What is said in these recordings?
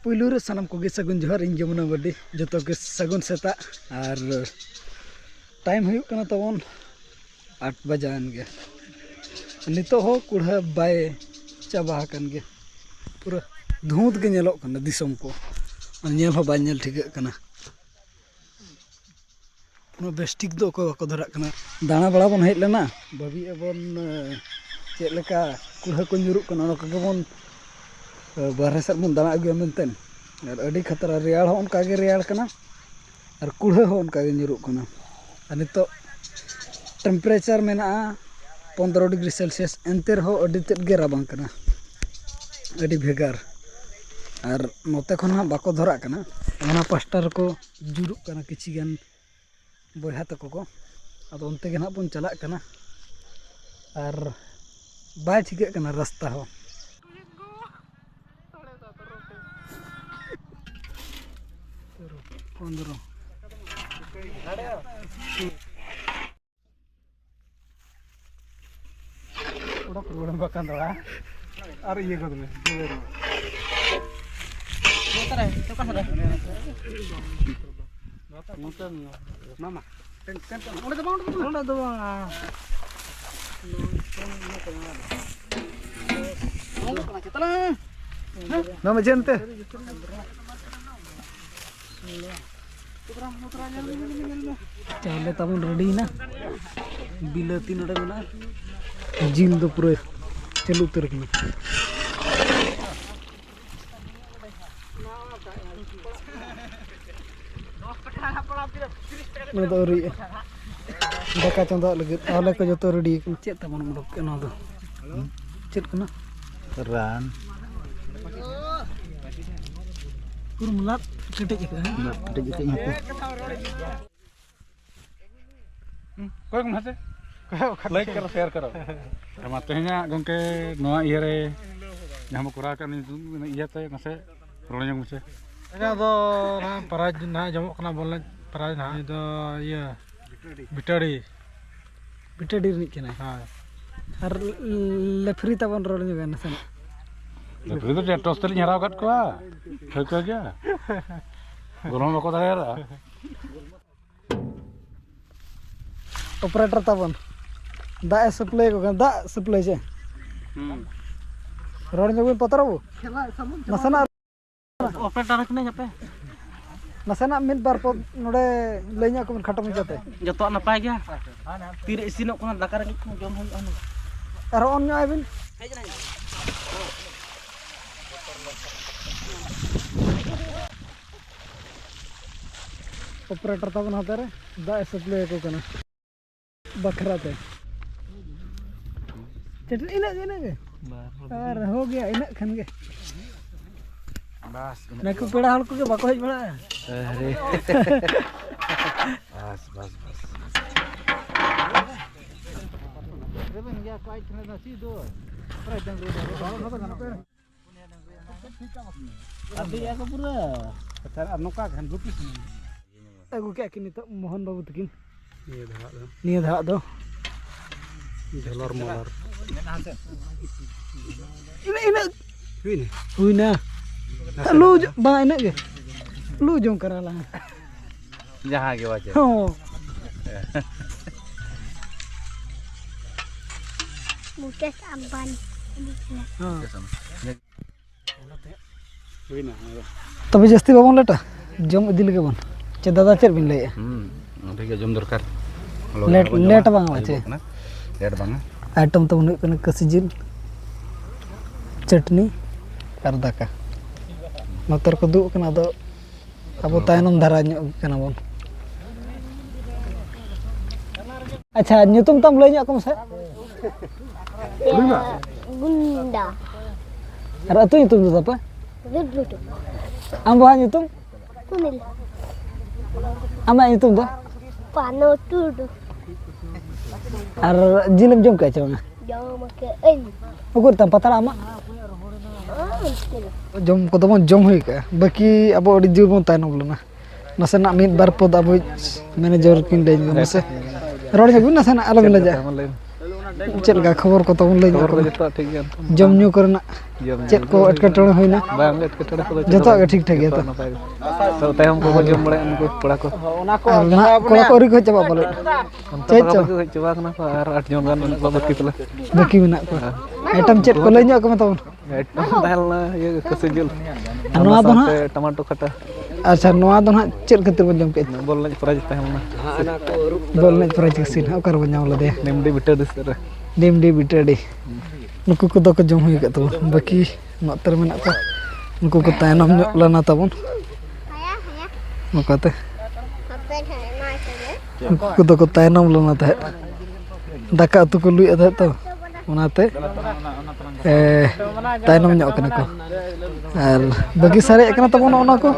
पुलू रे सानम को सगुन जोहर इन जमुना बडी जो के सगुन सेता और टाइम हुई कना तबन 8 बजान गे नितो हो कुड़ा बाय चाबा कन गे पूरा धुंध के नेलो कना दिसम को नेल हो बाय नेल ठीक कना पुनो बेस्टिक दो को धरा कना दाना बड़ा बन हेज लेना भाभी एबन चेक लेका कुड़ा को जुरुक कना ओनो के बन बाहर से बन दाना अगुया मेनतेन और अड़ी खतरा रेयाड़ हो उनका गे रेयाड़ कना और कुड़ा हो उनका गे जुरुक कना और नितो टेम्परेचर मेना 15 डिग्री सेल्सियस एंते रहो अड़ी तेज गे राबांग कना अड़ी भेगार और नोते खन हा बाको धरा कना ओना पास्टर को जुरुक कना किछि गान बयहा तको को अदो उनते गे ना बन चला कना और बाय ठिके कना रास्ता हो पंद्रह उड़ा प्रोग्राम बकान दड़ा और ये को में जोर मोतरा तो का रे मोतन मामा टेन उड़ा दो nama gente चाले तबन रेडी ना बिलाती नडे मेना जिल दो पूरे चलू उतर कना दाका चंदा लगे आले को जो रेडी चेक तबन मुडक कना दो चेक कना रान पूरा मुलात केटेज के कोई कम हते लाइक करो शेयर करो हम तेहना गंके नवा इया रे जहां कोरा का इया ते नसे रोणजंग मुसे एना दो ना प्राइज ना जमो कना बोल प्राइज ना दो इया बिटाडी रिनि केना हां और लेफ्री तबन रोणजंग नसे लेफ्री तो टॉस तली हराव कट कोआ ठक गया गोलम बको दायरा ऑपरेटर तबन दा सप्लाई को दा सप्लाई छे रोड में पतरबो नसना ऑपरेटर कने जपे नसना मिल बार प नोडे लेኛ को खटम जते जतो नपाय गया तीर इसिनो कोना दाका रे जम होय अनु अर ऑन न्याय बिन ऑपरेटर तबन हाते रे दा सप्लाई को कना बखराते चट इना के और हो गया इना खन के बस नको पेड़ा हल को के बाको हेज बड़ा अरे बस रेबन गया काई थने ना सी दो प्राइस दंग रो ना ना पेड़ अभी या को पूरा अच्छा नोका खन गुटी अगु क्या कि नितो मोहन बाबू तकिन निया धा दो झलर मलर इना हुईना लू बा इना के लू जों कराला जहां के वजह हो मुकेश अंबानी हां हुईना तबे जस्ती बाबन लेटा जम इदी लगे बन चे दादा चेर बिन लय ठीक है जम दरकार लेट बांग चे लेट बांग आइटम तो उन्हें कने कसी जिल चटनी और दाका नतर को दु कना दो अब तायनम धारा कना बन अच्छा न्यूतम तम लय nya को से गुंडा और अतु न्यूतम दो apa ambo न्यूतम kunil ama न्यूतम दो पानो टूडो और जिलम जम का चोंगा जम के इन उकुर तम पतला ama जम को तो जम हुई का बाकी अब अडी जीव बन तायनो बोलना नसेना मिद बार पद अब मैनेजर किन दे नसे रोड जब नसेना अलग ले जा चेक लगा खबर को तबन लई खबर जतो ठीक गया जम न्यू करना चेक को अटकटोण होइना बांग एटकेटोड़े को जतो के ठीक ठाक गया तो तायम को जम बड़े उनको पड़ा को ओना को कोला को को चबा बोले चेक को चबा कना को आर 8 जन गान को बाकी तले बाकी मेना को आइटम चेक को लई न्यो को मतबन आइटम दालना ये कसेजल नोआ दो ना टमाटो खटा अच्छा नोआ दो ना चेक खातिर बन जम के बोल लज प्राइज ताहमना बोल लज प्राइज के सीन ओकर बन जाम लदे निमडी बिटर दिसरे निमडी बिटडी नुकु को दो को जम हुई के तो बाकी नतर मेना को नुकु को तायनम लना तबन नुकाते नुकु को तायनम लना ता दाका उतु को लुई अदा तो ओनाते तायनम ᱧᱚᱜ कना को आर बाकी सारे कना तबन ओना को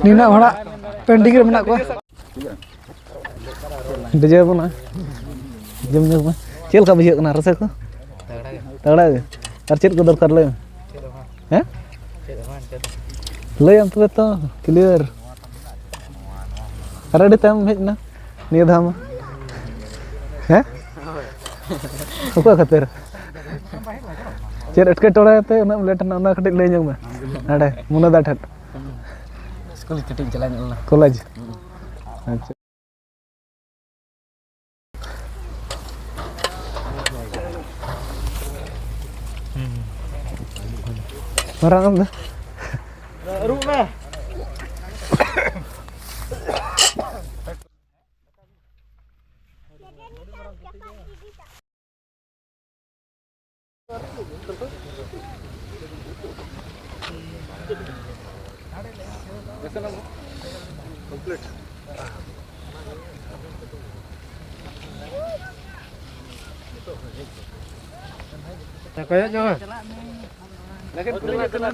नीना हड़ा पेंडिंग रे मेना को डजे बना जम जम चेल का बुझे कना रसे को तगड़ा और चेत को दरकार ले हैं ले हम तो क्लियर अरे डे तम हेजना निया धाम हैं ओका खातिर चेत अटके टोड़ा ते ना लेट ना ना खटे ले जंग में अड़े मुना दा ठट स्कूल कटिंग चला ना कॉलेज अच्छा Marang dah. Rumah. Complete. Kayak jangan. लेकिन स्कूल वाला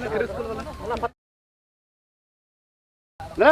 ना